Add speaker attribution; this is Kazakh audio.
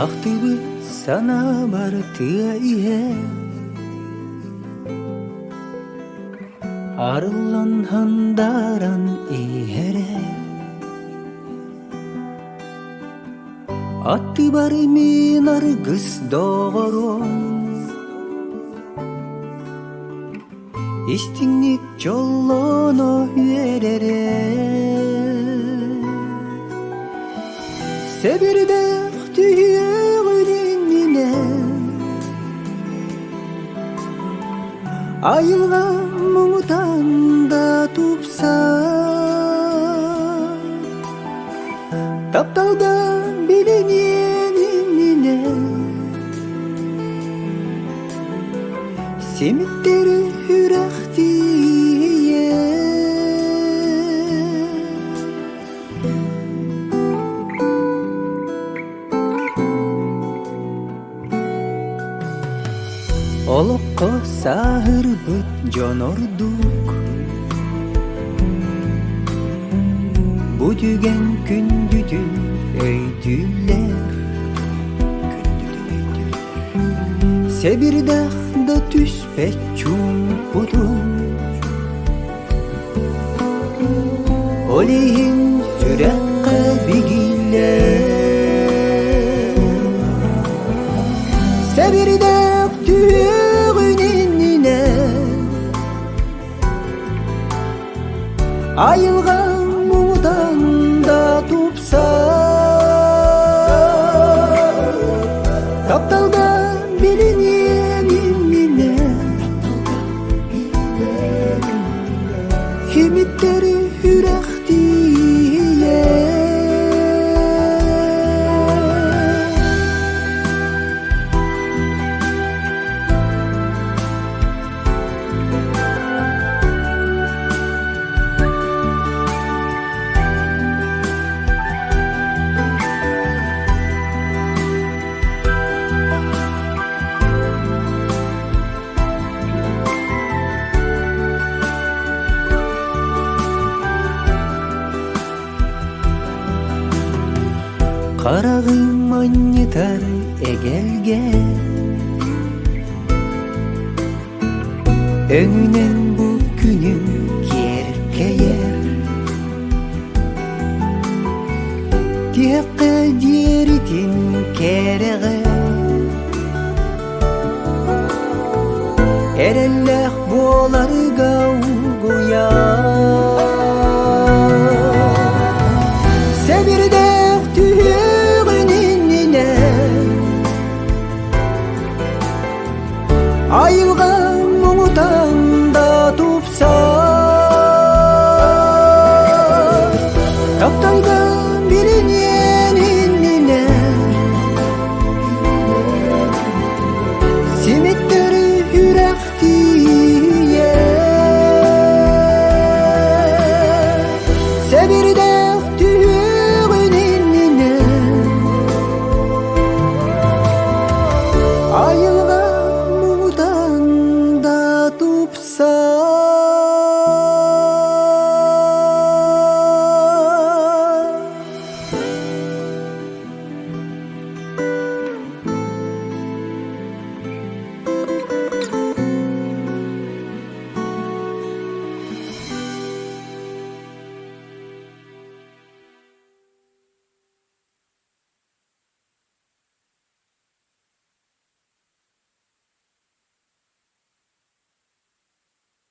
Speaker 1: Актыбыт сана бар тыа ihe Арылан хандаран иере Атты бар мен аргыс доғорон Истинник жоллоно үйерере Себирде түйеғініне Айылға мұңытанда тупса Тапталда билененіне Семиттері үрәқтие Олыққа сағыр бұт жонордук Бүтіген күндүді өйдүлер Себирдақда түспет чумпудун Олейін сүрәққа бігілер Себирдақ түйеғініне Айылған мұңдан да тупса Тапталдан билененіне Химиттері үрәқтие Қарағым маннитар эгелге Өңінен бұл күнім керкейер Тиекке деритин кереге Эрелләх болар гаугуя Себирдек түйе